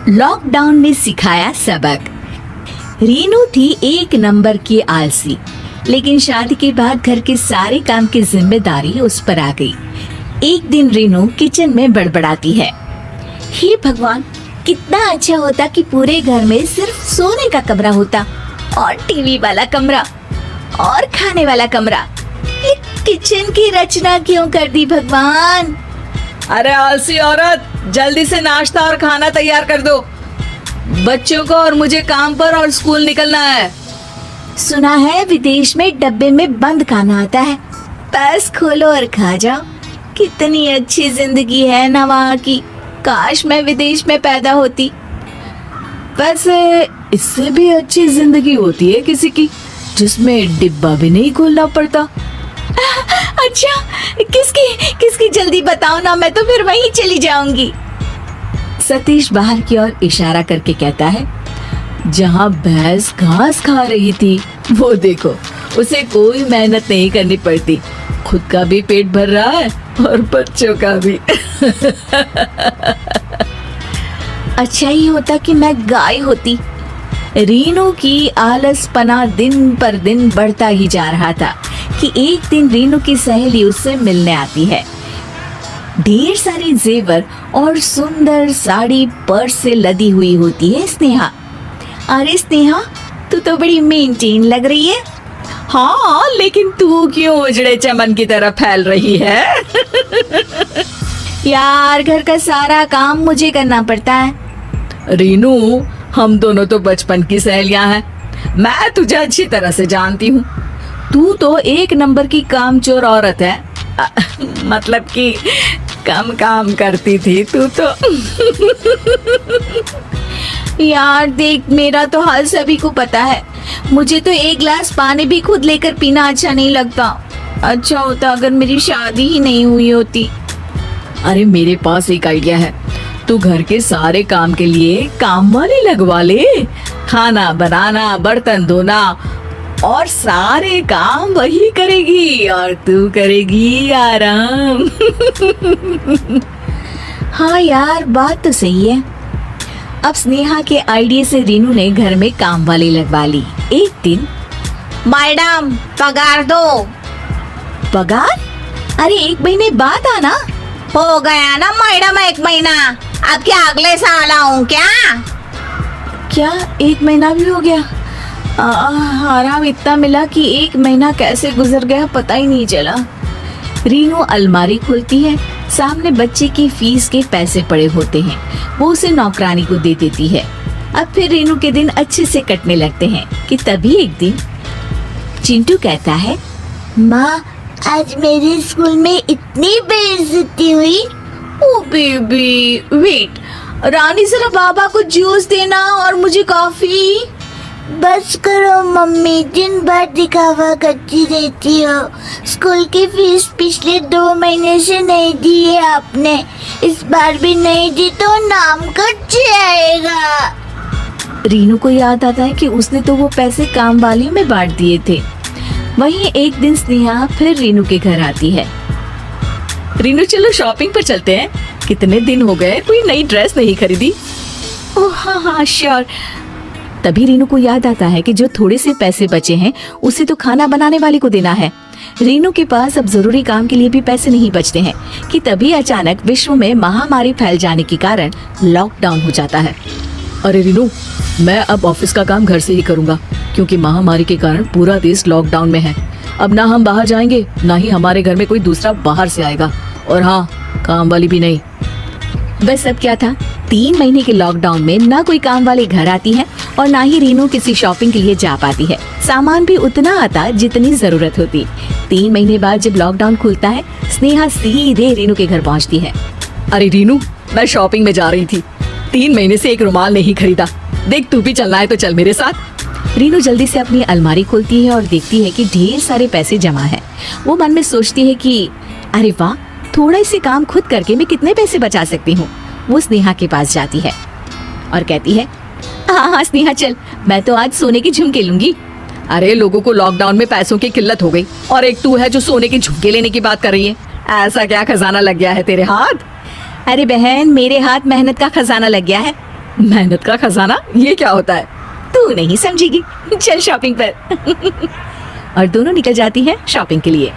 Lockdown ने सिखाया सबक। रीनू थी एक नंबर की आलसी, लेकिन शादी के बाद घर के सारे काम की जिम्मेदारी उस पर आ गई। एक दिन रीनू किचन में बड़बड़ाती है, हे भगवान, कितना अच्छा होता कि पूरे घर में सिर्फ सोने का कमरा होता और टीवी वाला कमरा और खाने वाला कमरा। ये किचन की रचना क्यों कर दी भगवान? अरे आलसी औरत, जल्दी से नाश्ता और खाना तैयार कर दो। बच्चों को और मुझे काम पर और स्कूल निकलना है। सुना है विदेश में डब्बे में बंद खाना आता है, बस खोलो और खा जाओ। कितनी अच्छी जिंदगी है ना वहाँ की, काश मैं विदेश में पैदा होती। वैसे इससे भी अच्छी जिंदगी होती है किसी की जिसमें डिब्बा भी नहीं खोलना पड़ता। अच्छा, किसकी जल्दी बताओ ना, मैं तो फिर वहीं चली जाऊंगी। सतीश बाहर की ओर इशारा करके कहता है, जहाँ भैंस घास खा रही थी वो देखो, उसे कोई मेहनत नहीं करनी पड़ती, खुद का भी पेट भर रहा है और बच्चों का भी। अच्छा ही होता कि मैं गाय होती। रीनू की आलसपना दिन पर दिन बढ़ता ही जा रहा था कि एक दिन रीनू की सहेली उससे मिलने आती है। ढेर सारे जेवर और सुंदर साड़ी पर्स से लदी हुई होती है स्नेहा। अरे स्नेहा, तू तो बड़ी मेंटेन लग रही है। हाँ, लेकिन तू क्यों उजड़े चमन की तरह फैल रही है? यार, घर का सारा काम मुझे करना पड़ता है। रीनू, हम दोनों तो बचपन की सहेलियां हैं। मैं तुझे अच्छी तरह से जानती हूँ। तू तो एक नंबर की कामचोर औरत है। मतलब कि कम काम करती थी तू तो। यार देख, मेरा तो हाल सभी को पता है। मुझे तो एक गिलास पानी भी खुद लेकर पीना अच्छा नहीं लगता। अच्छा होता अगर मेरी शादी ही नहीं हुई होती। अरे मेरे पास एक आइडिया है, तू घर के सारे काम के लिए काम वाली लगवा ले। खाना बनाना, बर्तन धोना और सारे काम वही करेगी और तू करेगी आराम। हाँ यार, बात तो सही है। अब स्नेहा के आइडिया से रीनू ने घर में काम वाली लगवा ली। एक दिन, मैडम पगार दो। पगार? अरे एक महीने बाद आना। हो गया ना मैडम, एक महीना। अब क्या अगले साल आऊं क्या? क्या एक महीना भी हो गया? आराम इतना मिला कि एक महीना कैसे गुजर गया पता ही नहीं चला। रीनू अलमारी खोलती है, सामने बच्चे की फीस के पैसे पड़े होते हैं। वो उसे नौकरानी को दे देती है। अब फिर रीनू के दिन अच्छे से कटने लगते हैं कि तभी एक दिन चिंटू कहता है, माँ, आज मेरे स्कूल में इतनी बेइज्जती हुई। ओ बेबी वेट, रानी जरा बाबा को जूस देना और मुझे कॉफी। बस करो मम्मी, दिन भर दिखावा करती रहती हो। स्कूल की फीस पिछले 2 महीने से नहीं दी है आपने, इस बार भी नहीं दी तो नाम कट जाएगा। रीनू को याद आता है कि उसने तो वो पैसे काम वाली में बांट दिए थे। वहीं एक दिन स्नेहा फिर रीनू के घर आती है। रीनू, चलो शॉपिंग पर चलते हैं। कितने दिन हो गए कोई नई ड्रेस नहीं खरीदी। ओह हाँ हाँ श्योर। तभी रीनू को याद आता है कि जो थोड़े से पैसे बचे हैं उसे तो खाना बनाने वाले को देना है। रीनू के पास अब जरूरी काम के लिए भी पैसे नहीं बचते हैं कि तभी अचानक विश्व में महामारी फैल जाने के कारण लॉकडाउन हो जाता है। अरे रीनू, मैं अब ऑफिस का काम घर से ही करूंगा क्योंकि महामारी के कारण पूरा देश लॉकडाउन में है। अब ना हम बाहर जाएंगे, ना ही हमारे घर में कोई दूसरा बाहर से आएगा, और हाँ, काम वाली भी नहीं। बस अब क्या था, 3 महीने के लॉकडाउन में ना कोई काम वाली घर आती है और ना ही रीनू किसी शॉपिंग के लिए जा पाती है। सामान भी उतना आता जितनी जरूरत होती। 3 महीने बाद जब लॉकडाउन खुलता है, स्नेहा सीधे रीनू के घर पहुंचती है। अरे रीनू, मैं शॉपिंग में जा रही थी, 3 महीने से एक रुमाल नहीं खरीदा। देख, तू भी चलना है तो चल मेरे साथ। रीनू जल्दी से अपनी अलमारी खोलती है और देखती है कि ढेर सारे पैसे जमा है। वो मन में सोचती है कि अरे वाह, थोड़ा से काम खुद करके मैं कितने पैसे बचा सकती हूँ। वो स्नेहा के पास जाती है और कहती है, हाँ हाँ स्नेहा चल, मैं तो आज सोने की झुमके लूंगी। अरे लोगों को लॉकडाउन में पैसों की किल्लत हो गई और एक तू है जो सोने के झुमके लेने की बात कर रही है। ऐसा क्या खजाना लग गया है तेरे हाथ? अरे बहन, मेरे हाथ मेहनत का खजाना लग गया है। मेहनत का खजाना ये क्या होता है? तू नहीं समझेगी, चल शॉपिंग पर। और दोनों निकल जाती हैं शॉपिंग के लिए।